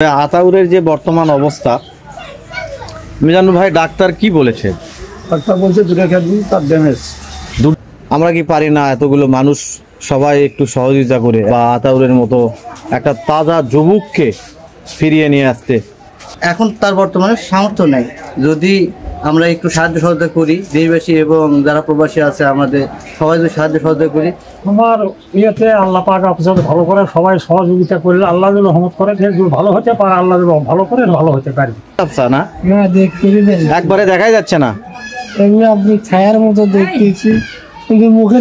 আতাউরের যে বর্তমান অবস্থা, মিজানুর ভাই ডাক্তার কি বলেছে? ডাক্তার বলছে দুটো কিডনি তার ড্যামেজ। আমরা কি পারি না এতগুলো মানুষ সবাই একটু সহযোগিতা করে বা আতাউরের মতো একটা তাজা যুবককে ফিরিয়ে নিয়ে আসতে? এখন তার বর্তমানে সামর্থ্য নেই। যদি আমরা একটু সাহায্য সহযোগিতা করি, দেশবাসী এবং যারা প্রবাসী আছে আমাদের সবাই যদি সাহায্য সহযোগিতা করি, তোমার ইয়েতে আল্লাহ পাক আপনাদের ভালো করে, সবাই সহযোগিতা করলে আল্লাহ যদি রহমত করে ভালো হতে পারে, আল্লাহ যদি ভালো করে ভালো হতে পারে না। একবারে দেখাই যাচ্ছে না, এমনি আপনি ছায়ার মতো দেখতেছি, কিন্তু মুখে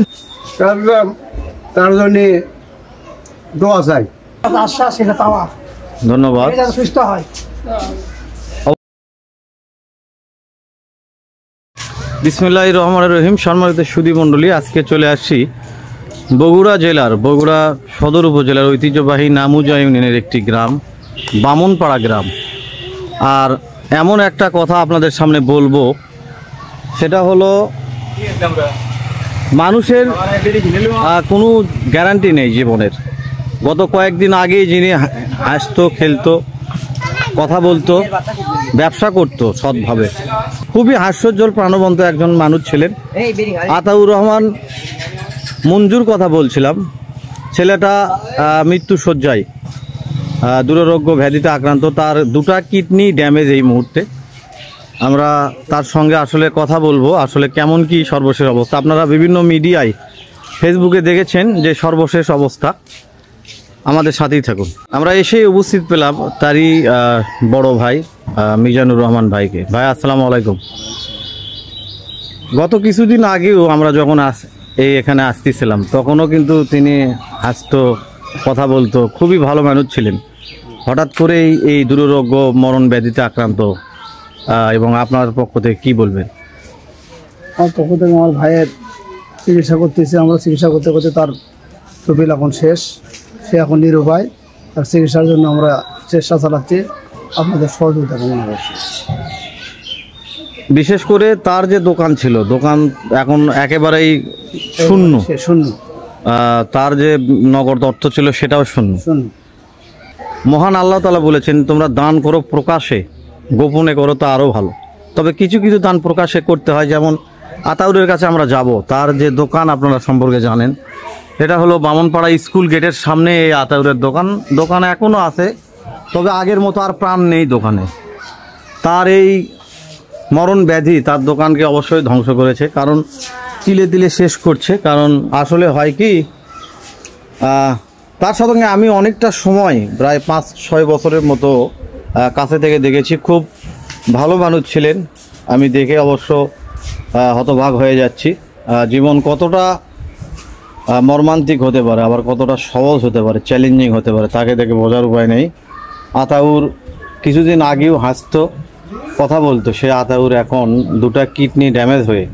তার জন্য দোয়া চাই। আশ্বাস সেটা পাওয়া। ধন্যবাদ। সুস্থ হয়। বিসমিল্লাহির রহমানির রহিম। সম্মানিত সুধী মণ্ডলী, আজকে চলে আসছি বগুড়া জেলার বগুড়া সদর উপজেলার ঐতিহ্যবাহী নামুজা ইউনিয়নের একটি গ্রাম, বামনপাড়া গ্রাম। আর এমন একটা কথা আপনাদের সামনে বলবো, সেটা হলো মানুষের কোনো গ্যারান্টি নেই জীবনের। গত কয়েকদিন আগেই যিনি হাসতো, খেলতো, কথা বলতো, ব্যবসা করতো সৎভাবে, খুবই হাস্যোজ্জ্বল প্রাণবন্ত একজন মানুষ ছিলেন আতাউর রহমান মঞ্জুর কথা বলছিলাম। ছেলেটা মৃত্যু শয্যায়, দুরারোগ্য ব্যাধিতে আক্রান্ত, তার দুটা কিডনি ড্যামেজ এই মুহূর্তে। আমরা তার সঙ্গে আসলে কথা বলবো, আসলে কেমন কি সর্বশেষ অবস্থা। আপনারা বিভিন্ন মিডিয়ায়, ফেসবুকে দেখেছেন যে সর্বশেষ অবস্থা। আমাদের সাথেই থাকুন। আমরা এসে উপস্থিত পেলাম তারই বড় ভাই মিজানুর রহমান ভাইকে। ভাই আসসালামু আলাইকুম। গত কিছুদিন আগেও আমরা যখন এখানে আসতেছিলাম, তখনও কিন্তু তিনি হাসতো, কথা বলতো, খুবই ভালো মানুষ ছিলেন। হঠাৎ করেই এই দুরারোগ্য মরণ ব্যাধিতে আক্রান্ত, এবং আপনার পক্ষ থেকে কী বলবেন? আমার পক্ষ থেকে আমার ভাইয়ের চিকিৎসা করতেছে, আমরা চিকিৎসা করতে করতে তার তবিল এখন শেষ, সে এখন নিরুপায়। তার চিকিৎসার জন্য আমরা চেষ্টা চালাচ্ছি, আপনাদের সহযোগিতা কামনা করছি। বিশেষ করে তার যে দোকান ছিল, দোকান এখন একেবারেই শূন্য। তার যে নগদ অর্থ ছিল সেটাও শূন্য। মহান আল্লাহ তাআলা বলেছেন, তোমরা দান করো প্রকাশে, গোপনে করো তা আরও ভালো। তবে কিছু কিছু দান প্রকাশে করতে হয়। যেমন আতাউরের কাছে আমরা যাব, তার যে দোকান আপনারা সম্পর্কে জানেন, এটা হলো বামনপাড়া স্কুল গেটের সামনে এই আতাউরের দোকান। দোকান এখনও আছে, তবে আগের মতো আর প্রাণ নেই দোকানে। তার এই মরণ ব্যাধি তার দোকানকে অবশ্যই ধ্বংস করেছে, কারণ তিলে তিলে শেষ করছে। কারণ আসলে হয় কি, তার সঙ্গে আমি অনেকটা সময়, প্রায় 5-6 বছরের মতো কাছে থেকে দেখেছি। খুব ভালো মানুষ ছিলেন। আমি দেখে অবশ্য হতবাক হয়ে যাচ্ছি। জীবন কতটা মর্মান্তিক হতে পারে, আবার কতটা সহজ হতে পারে, চ্যালেঞ্জিং হতে পারে, তাকে দেখে বোঝার উপায় নেই। আতাউর কিছুদিন আগেও হাসতো, কথা বলতো। সে আতাউর এখন দুটা কিডনি ড্যামেজ হয়ে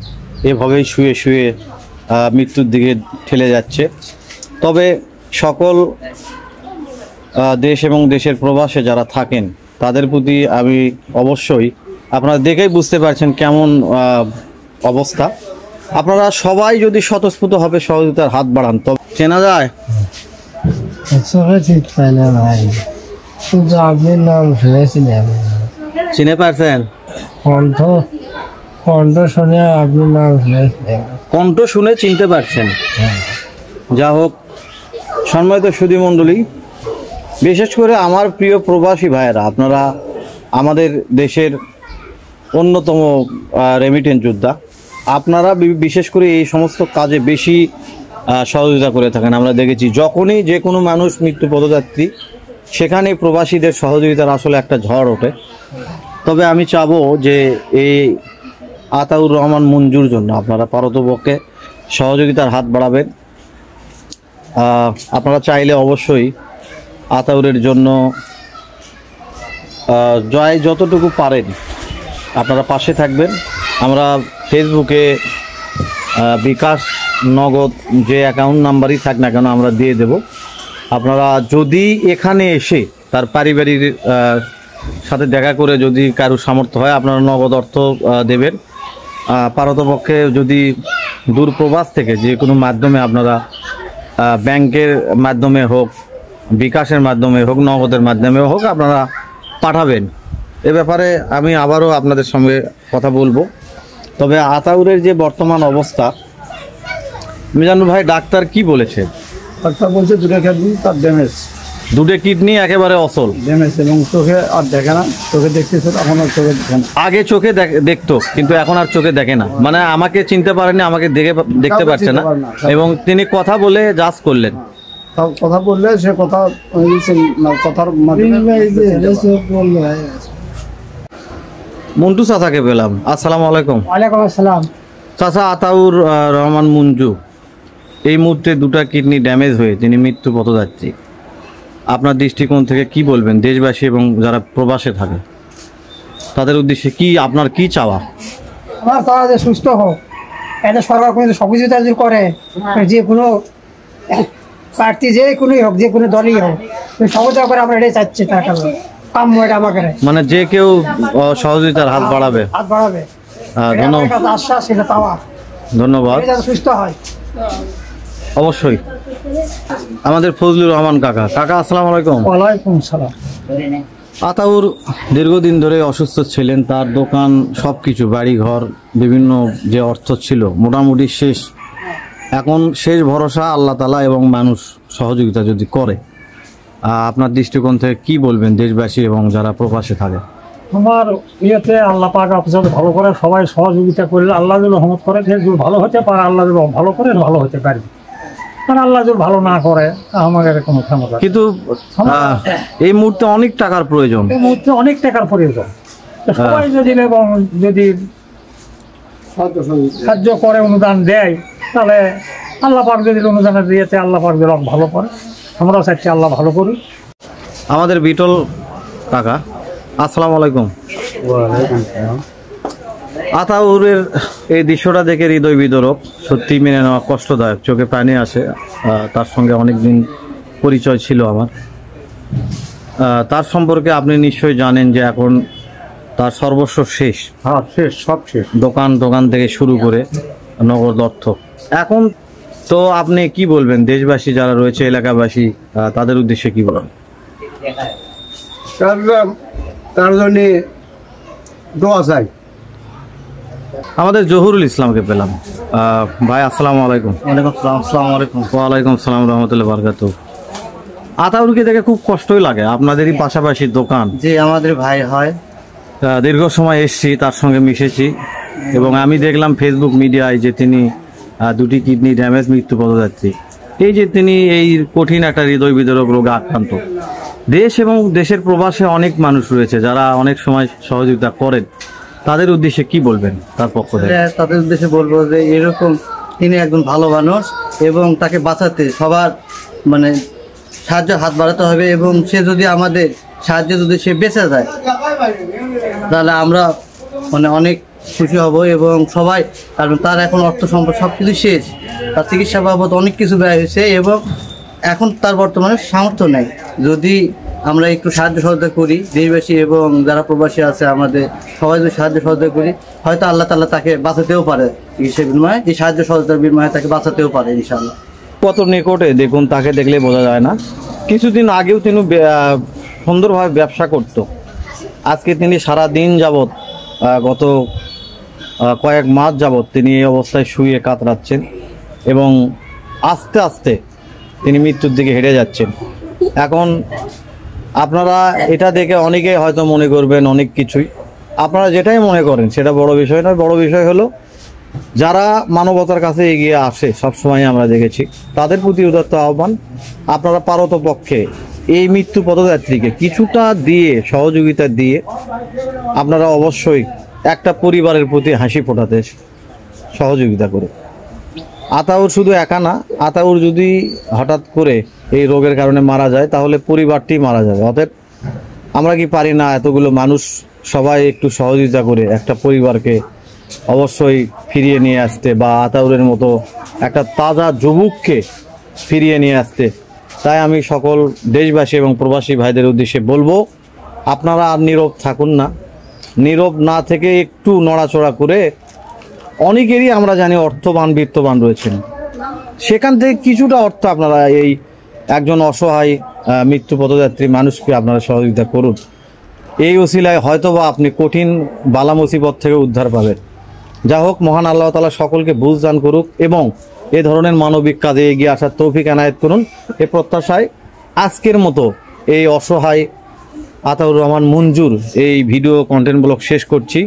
এভাবেই শুয়ে শুয়ে মৃত্যুর দিকে ঠেলে যাচ্ছে। তবে সকল দেশ এবং দেশের প্রবাসে যারা থাকেন, তাদের প্রতি আমি অবশ্যই, আপনারা দেখেই বুঝতে পারছেন কেমন অবস্থা। আপনারা সবাই যদি স্বতঃস্ফূর্ত হবে সহযোগিতার হাত বাড়ান, তবে চেনা যায়। আপনার নাম শুনেছিলেন, চিনে পারছেন? কণ্ঠ শুনে আপনার নাম শুনেছিলেন, কণ্ঠ শুনে চিনতে পারছেন। যা হোক, সম্মানিত সুধী মণ্ডলী, বিশেষ করে আমার প্রিয় প্রবাসী ভাইয়েরা, আপনারা আমাদের দেশের অন্যতম রেমিটেন্স যোদ্ধা। আপনারা বিশেষ করে এই সমস্ত কাজে বেশি সহযোগিতা করে থাকেন। আমরা দেখেছি যখনই যে কোনো মানুষ মৃত্যু পদযাত্রী, সেখানে প্রবাসীদের সহযোগিতার আসলে একটা ঝড় ওঠে। তবে আমি চাবো যে এই আতাউর রহমান মঞ্জুর জন্য আপনারা পারতপক্ষে সহযোগিতার হাত বাড়াবেন। আপনারা চাইলে অবশ্যই আতাউরের জন্য যতটুকু পারেন আপনারা পাশে থাকবেন। আমরা ফেসবুকে বিকাশ, নগদ যে অ্যাকাউন্ট নাম্বারই থাক না কেন আমরা দিয়ে দেব। আপনারা যদি এখানে এসে তার পারিবারিক সাথে দেখা করে যদি কারো সামর্থ্য হয়, আপনারা নগদ অর্থ দেবেন। পারতপক্ষে যদি দূর প্রবাস থেকে যে কোনো মাধ্যমে আপনারা ব্যাংকের মাধ্যমে হোক বিকাশের মাধ্যমে হোক, নগদের মাধ্যমে হোক আপনারা পাঠাবেন। এ ব্যাপারে আমি আবারও আপনাদের সঙ্গে কথা বলবো। তবে আতাউরের যে বর্তমান অবস্থা, মিজানুর ভাই ডাক্তার কি বলেছে? ডাক্তার বলছে দুটো কিডনি তার ড্যামেজ, দুটো কিডনি একেবারে অচল, ড্যামেজ, এবং চোখে আর দেখে না। চোখে দেখতেছে, এখন আর চোখে দেখে না। আগে চোখে দেখতো কিন্তু এখন আর চোখে দেখে না, মানে আমাকে চিনতে পারেনি, আমাকে দেখতে পারছে না। এবং তিনি কথা বলে জাজ করলেন, তাও কথা বললে সে কথা কথার মাধ্যমে। মন্টু চাচাকে পেলাম। আসসালামু আলাইকুম। ওয়ালাইকুম আসসালাম। চাচা আতাউর রহমান মঞ্জু এই মুহূর্তে দুটো কিডনি ড্যামেজ হয়ে তিনি মৃত্যু পথযাত্রী। আপনার দৃষ্টিকোণ থেকে কি বলবেন? দেশবাসী এবং যারা প্রবাসে থাকে তাদের উদ্দেশ্যে কি আপনার কি চাওয়া? আমার তারা যে সুস্থ হোক, এতে সরকার কোনো সহযোগিতা যদি করে, যে কোনো প্রার্থী যে কোনোই হোক, যে কোনো দলই হোক, সহযোগিতা করে, আমরা এটাই চাচ্ছি। তার কাম্য এটা আমাকে, মানে যে কেউ সহযোগিতার হাত বাড়াবে, হাত বাড়াবে। ধন্যবাদ, আশ্বাস সেটা পাওয়া, ধন্যবাদ। সুস্থ হয় অবশ্যই। আমাদের ফজলুর রহমান কাকা। কাকা আসসালামু আলাইকুম। ওয়ালাইকুম সালাম। আতাউর দীর্ঘদিন ধরে অসুস্থ ছিলেন, তার দোকান সব কিছু, বাড়িঘর, বিভিন্ন যে অর্থ ছিল মোটামুটি শেষ। এখন শেষ ভরসা আল্লাহ তাআলা এবং মানুষ সহযোগিতা যদি করে। আপনার দৃষ্টিকোণ থেকে কি বলবেন দেশবাসী এবং যারা প্রবাসে থাকে? তোমার ইয়েতে আল্লাহ পাক যদি ভালো করে, সবাই সহযোগিতা করলে, আল্লাহ যদি রহমত করে, সে যদি ভালো হতে পারে, আল্লাহ যদি ভালো করে ভালো হতে পারবে। আর আল্লাহ যদি ভালো না করে আমাদের কোনো ক্ষমতা। কিন্তু এই মুহূর্তে অনেক টাকার প্রয়োজন, এই মুহূর্তে অনেক টাকার প্রয়োজন। সবাই যদি এবং যদি সাহায্য করে, অনুদান দেয়, তাহলে আল্লাহ পাক যদি অনুদানের দিয়েতে আল্লাহ পাক যদি ভালো করে, আমরাও চাচ্ছি আল্লাহ ভালো করি। আমাদের বিটল কাকা। আসসালামু আলাইকুম। আতাউরের এই দৃশ্যটা দেখে হৃদয় বিদরক, সত্যি মেনে নেওয়া কষ্টদায়ক, চোখে পানি আসে। তার সঙ্গে অনেকদিন পরিচয় ছিল আমার। তার সম্পর্কে আপনি নিশ্চয়ই জানেন যে এখন তার সর্বস্ব শেষ। হ্যাঁ, শেষ, সব শেষ। দোকান থেকে শুরু করে নগদ অর্থ। এখন তো আপনি কি বলবেন দেশবাসী যারা রয়েছে, এলাকাবাসী, তাদের উদ্দেশ্যে কি বলেন? তার জন্য দোয়া চাই। আমাদের জহুরুল ইসলামকে পেলাম। ভাই আসসালামু আলাইকুম। আসসালামু আলাইকুম। ওয়ালাইকুম সালাম রহমতুল্লাহ বারকাতুহু। আতাউরকে দেখে খুব কষ্টই লাগে, আপনাদেরই পাশাপাশি দোকান। যে আমাদের ভাই হয়, দীর্ঘ সময় এসেছি, তার সঙ্গে মিশেছি, এবং আমি দেখলাম ফেসবুক মিডিয়ায় যে তিনি দুটি কিডনি ড্যামেজ, মৃত্যু পথযাত্রী। এই যে তিনি এই কঠিন একটা হৃদয় বিদারক রোগে আক্রান্ত। দেশ এবং দেশের প্রবাসে অনেক মানুষ রয়েছে যারা অনেক সময় সহযোগিতা করেন, তাদের উদ্দেশ্যে কি বলবেন তার পক্ষ থেকে? তাদের উদ্দেশ্যে বলবো যে এরকম তিনি একজন ভালো মানুষ, এবং তাকে বাঁচাতে সবার মানে সাহায্য হাত বাড়াতে হবে। এবং সে যদি আমাদের সাহায্যে যদি সে বেঁচে যায়, তাহলে আমরা মানে অনেক খুশি হব। এবং সবাই, কারণ তার এখন অর্থ সম্পদ সব কিছু শেষ, তার চিকিৎসা বাবদ অনেক কিছু ব্যয় হয়েছে, এবং এখন তার বর্তমানে সামর্থ্য নেই। যদি আমরা একটু সাহায্য সহযোগিতা করি, দেশবাসী এবং যারা প্রবাসী আছে আমাদের সবাই যদি সাহায্য সহযোগিতা করি, হয়তো আল্লাহ তাআলা তাকে বাঁচাতেও পারে। চিকিৎসার বিনিময়ে, এই সাহায্য সহযোগিতার বিনিময়ে তাকে বাঁচাতেও পারে ইনশাআল্লাহ। কত নিকটে দেখুন, তাকে দেখলে বোঝা যায় না। কিছুদিন আগেও তিনি সুন্দরভাবে ব্যবসা করত। আজকে তিনি সারা দিন যাবৎ, গত কয়েক মাস যাবৎ তিনি এই অবস্থায় শুয়ে কাতরাচ্ছেন, এবং আস্তে আস্তে তিনি মৃত্যুর দিকে হেঁটে যাচ্ছেন। এখন আপনারা এটা দেখে অনেকেই হয়তো মনে করবেন অনেক কিছুই, আপনারা যেটাই মনে করেন সেটা বড় বিষয় নয়। বড় বিষয় হলো যারা মানবতার কাছে এগিয়ে আসে, সবসময় আমরা দেখেছি, তাদের প্রতি উদাত্ত আহ্বান, আপনারা পারতপক্ষে এই মৃত্যু পথযাত্রীকে কিছুটা দিয়ে, সহযোগিতা দিয়ে, আপনারা অবশ্যই একটা পরিবারের প্রতি হাসি ফোটাতে সহযোগিতা করে। আতাউর শুধু একা না, আতাউর যদি হঠাৎ করে এই রোগের কারণে মারা যায়, তাহলে পরিবারটি মারা যাবে। অতএব আমরা কি পারি না এতগুলো মানুষ সবাই একটু সহযোগিতা করে একটা পরিবারকে অবশ্যই ফিরিয়ে নিয়ে আসতে, বা আতাউরের মতো একটা তাজা যুবককে ফিরিয়ে নিয়ে আসতে? তাই আমি সকল দেশবাসী এবং প্রবাসী ভাইদের উদ্দেশ্যে বলবো, আপনারা আর নীরব থাকুন না। নীরব না থেকে একটু নড়াচড়া করে, অনেকেরই আমরা জানি অর্থবান, বিত্তবান রয়েছেন, সেখান থেকে কিছুটা অর্থ আপনারা এই একজন অসহায় মৃত্যু পথযাত্রী মানুষকে আপনারা সহযোগিতা করুন। এই ওসিলায় হয়তোবা আপনি কঠিন বালা মুসিবত থেকে উদ্ধার পাবেন। যা হোক, মহান আল্লাহ তাআলা সকলকে বুঝ দান করুক এবং এ ধরনের মানবিক কাজে এগিয়ে আসার তৌফিক এনায়েত করুন। এ প্রত্যাশায় আজকের মতো এই অসহায় আতাউর রহমান মঞ্জুর এই ভিডিও কন্টেন্ট ব্লগ শেষ করছি।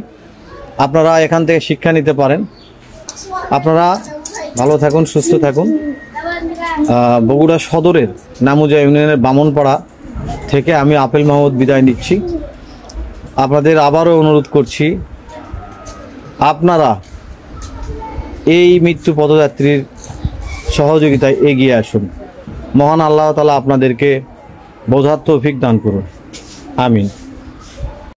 আপনারা এখান থেকে শিক্ষা নিতে পারেন। আপনারা ভালো থাকুন, সুস্থ থাকুন। বগুড়া সদরের নামুজা ইউনিয়নের বামনপাড়া থেকে আমি আপেল মাহমুদ বিদায় নিচ্ছি। আপনাদের আবারও অনুরোধ করছি, আপনারা এই মৃত্যু পথযাত্রীর সহযোগিতায় এগিয়ে আসুন। মহান আল্লাহ তাআলা আপনাদেরকে বোঝার তৌফিক দান করুন। আমিন।